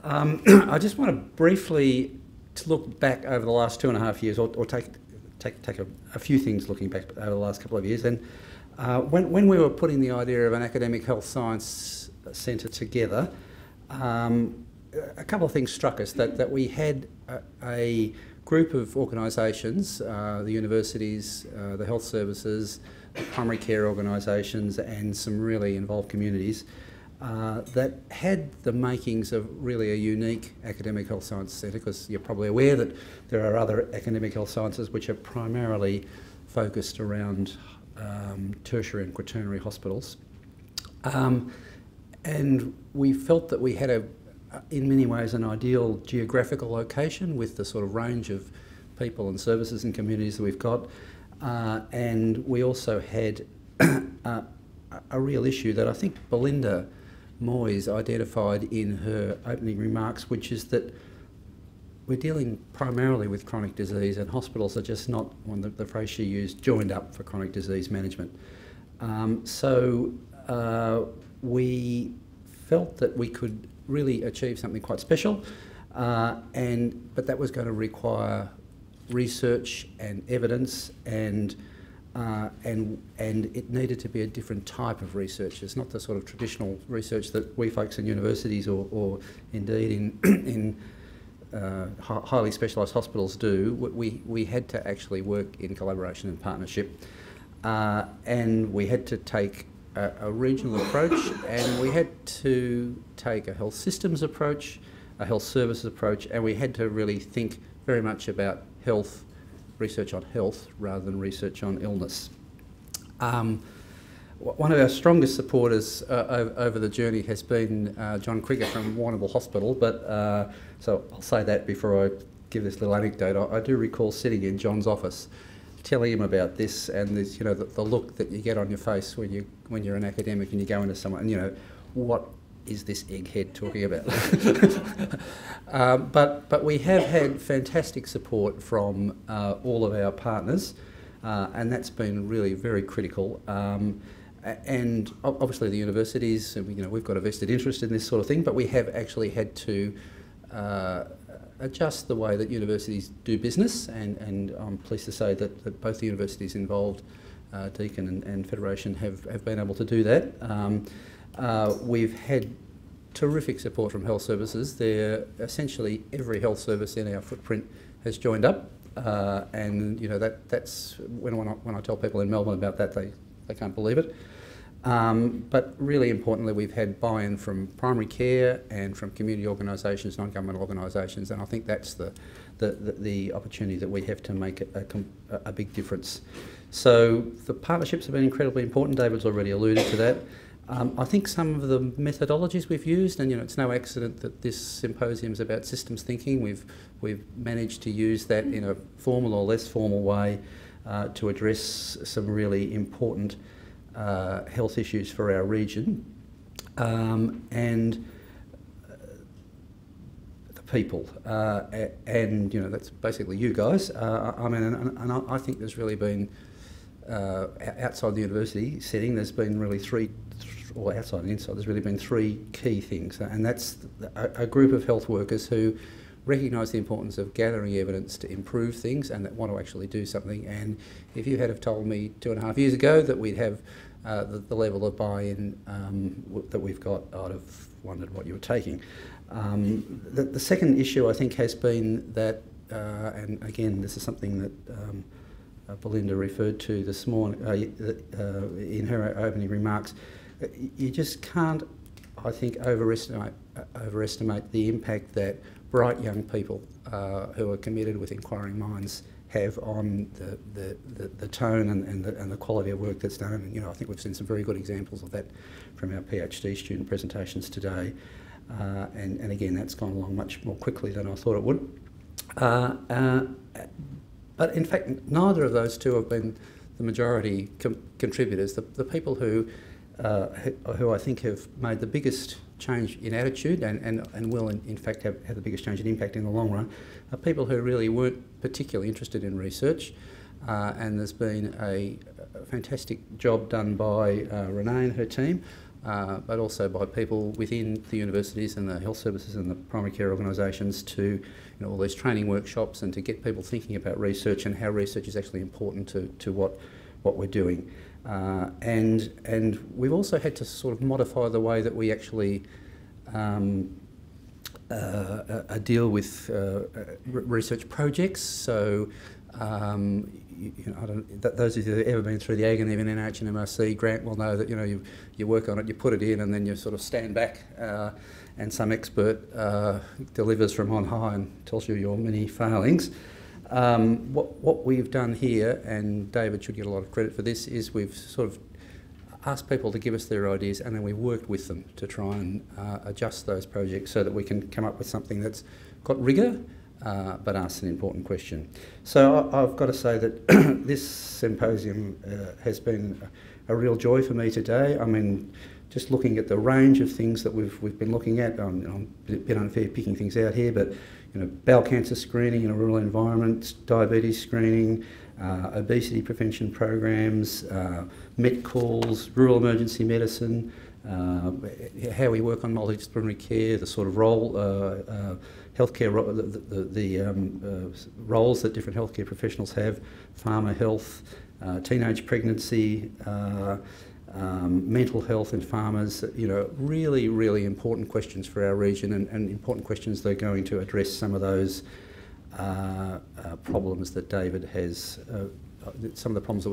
I just want to briefly to look back over the last 2.5 years, or take a few things looking back over the last couple of years. And when we were putting the idea of an academic health science centre together, a couple of things struck us, that we had a group of organisations, the universities, the health services, the primary care organisations, and some really involved communities that had the makings of really a unique academic health science centre, because you're probably aware that there are other academic health sciences which are primarily focused around tertiary and quaternary hospitals. And we felt that we had in many ways an ideal geographical location with the sort of range of people and services and communities that we've got. And we also had a real issue that I think Belinda Moyes identified in her opening remarks, which is that we're dealing primarily with chronic disease, and hospitals are just not, the phrase she used, joined up for chronic disease management. So we felt that we could really achieve something quite special, but that was going to require research and evidence, and it needed to be a different type of research. It's not the sort of traditional research that we folks in universities or indeed in highly specialised hospitals do. We had to actually work in collaboration and partnership, and we had to take a regional approach, and we had to take a health systems approach, a health services approach, and we had to really think very much about health, research on health rather than research on illness. One of our strongest supporters over the journey has been John Krieger from Warrnambool Hospital, but so I'll say that before I give this little anecdote. I do recall sitting in John's office telling him about this, and this, you know, the look that you get on your face when you're an academic and you go into someone, and you know, what is this egghead talking about? But we have had fantastic support from all of our partners, and that's been really very critical. And obviously the universities, you know, we've got a vested interest in this sort of thing, but we have actually had to adjust the way that universities do business, and I'm pleased to say that both the universities involved, Deakin and Federation, have been able to do that. We've had terrific support from health services. Essentially every health service in our footprint has joined up, and you know, that's when I tell people in Melbourne about that, they can't believe it. But really importantly, we've had buy-in from primary care and from community organisations, non-government organisations, and I think that's the opportunity that we have to make a big difference. So the partnerships have been incredibly important. David's already alluded to that. I think some of the methodologies we've used, and you know, it's no accident that this symposium is about systems thinking. We've managed to use that in a formal or less formal way to address some really important health issues for our region, and the people, and you know, that's basically you guys. I mean, and I think there's really been outside the university setting, there's been really or outside and inside, there's really been three key things, and that's a group of health workers who recognise the importance of gathering evidence to improve things and that want to actually do something. And if you had have told me 2.5 years ago that we'd have the level of buy-in that we've got, I'd have wondered what you were taking. The second issue, I think, has been that, and again, this is something that Belinda referred to this morning in her opening remarks. You just can't, I think, overestimate the impact that bright young people who are committed with inquiring minds have on the tone and the quality of work that's done. And you know, I think we've seen some very good examples of that from our PhD student presentations today. And again, that's gone along much more quickly than I thought it would. But in fact, neither of those two have been the majority contributors. The people who I think have made the biggest change in attitude and will in fact have the biggest change in impact in the long run are people who really weren't particularly interested in research, and there's been a fantastic job done by Renee and her team but also by people within the universities and the health services and the primary care organisations to all these training workshops and to get people thinking about research and how research is actually important to what we're doing. And we've also had to sort of modify the way that we actually deal with research projects. So, those of you that have ever been through the agony of an NH and MRC grant will know that you work on it, you put it in, and then you sort of stand back, and some expert delivers from on high and tells you your many failings. What we've done here, and David should get a lot of credit for this, is we've sort of asked people to give us their ideas, and then we worked with them to try and adjust those projects so that we can come up with something that's got rigour, but asks an important question. So I've got to say that this symposium has been a real joy for me today. I mean, just looking at the range of things that we've been looking at, I'm a bit unfair picking things out here, but bowel cancer screening in a rural environment, diabetes screening, obesity prevention programs, met calls, rural emergency medicine, how we work on multidisciplinary care, the sort of role, healthcare, the roles that different healthcare professionals have, farmer health, teenage pregnancy, mental health in farmers, really, really important questions for our region and important questions that are going to address some of those problems that David has, some of the problems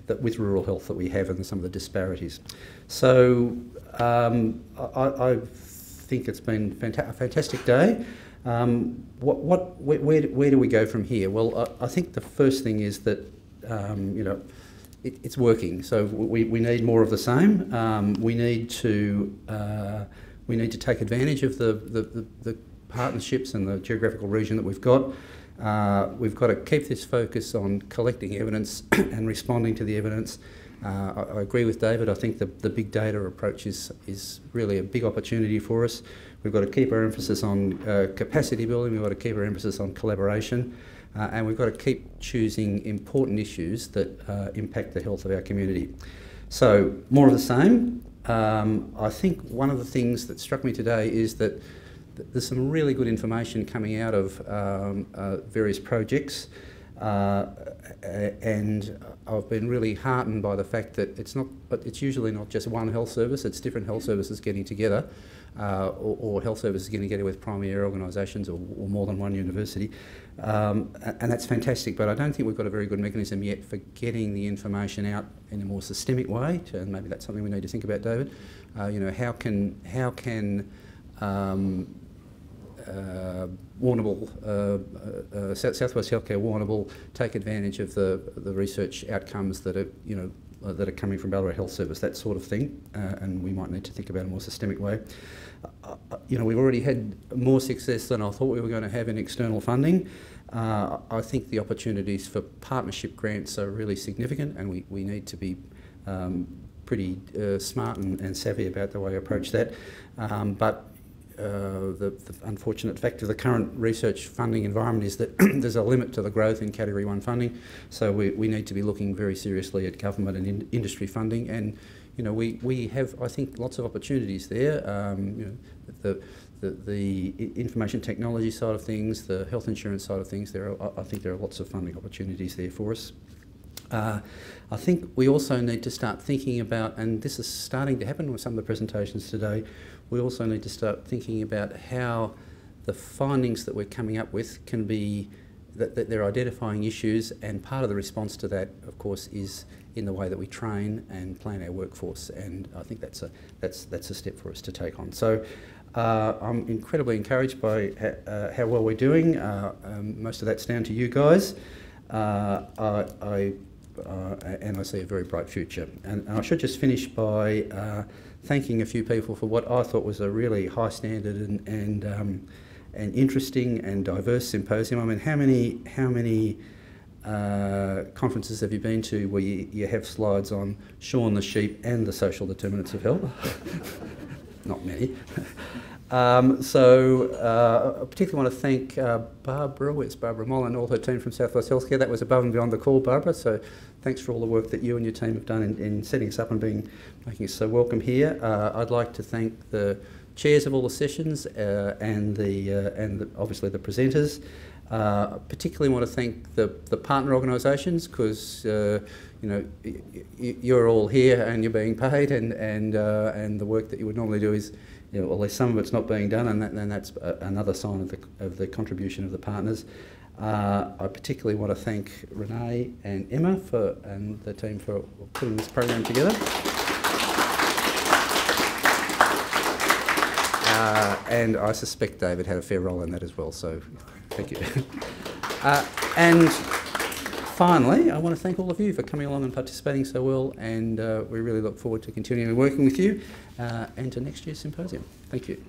that with rural health that we have and some of the disparities. So I think it's been a fantastic day. Where do we go from here? Well, I think the first thing is that it's working. So we need more of the same. We need to take advantage of the partnerships and the geographical region that we've got. We've got to keep this focus on collecting evidence and responding to the evidence. I agree with David. I think the big data approach is really a big opportunity for us. We've got to keep our emphasis on capacity building. We've got to keep our emphasis on collaboration. And we've got to keep choosing important issues that impact the health of our community. So, more of the same. I think one of the things that struck me today is that there's some really good information coming out of various projects, and I've been really heartened by the fact that it's usually not just one health service, it's different health services getting together, or health services getting together with primary care organisations or more than one university, and that's fantastic, but I don't think we've got a very good mechanism yet for getting the information out in a more systemic way, and maybe that's something we need to think about, David. How can Warrnambool, South West Healthcare Warrnambool take advantage of the research outcomes that are coming from Ballarat Health Service, that sort of thing, and we might need to think about a more systemic way. We've already had more success than I thought we were going to have in external funding. I think the opportunities for partnership grants are really significant, and we need to be pretty smart and savvy about the way we approach that. But the unfortunate fact of the current research funding environment is that there's a limit to the growth in Category 1 funding, so we need to be looking very seriously at government and industry funding, and we have, I think, lots of opportunities there. The information technology side of things, the health insurance side of things, I think there are lots of funding opportunities there for us. I think we also need to start thinking about, and this is starting to happen with some of the presentations today, we also need to start thinking about how the findings that we're coming up with can be, that they're identifying issues, and part of the response to that, of course, is in the way that we train and plan our workforce, and I think that's a step for us to take on. So I'm incredibly encouraged by how well we're doing. Most of that's down to you guys. And I see a very bright future. And I should just finish by thanking a few people for what I thought was a really high standard and interesting and diverse symposium. I mean, how many conferences have you been to where you have slides on Shaun the sheep and the social determinants of health? Not many. I particularly want to thank Barbara, it's Barbara Moll and all her team from South West Healthcare. That was above and beyond the call, Barbara, so thanks for all the work that you and your team have done in setting us up and making us so welcome here. I'd like to thank the chairs of all the sessions and obviously the presenters. Particularly want to thank the partner organisations, because you're all here and you're being paid, and the work that you would normally do is, or at least some of it's not being done, and that's another sign of the contribution of the partners. I particularly want to thank Renee and Emma and the team for putting this program together. And I suspect David had a fair role in that as well, so thank you. And finally, I want to thank all of you for coming along and participating so well, and we really look forward to continuing working with you and to next year's symposium. Thank you.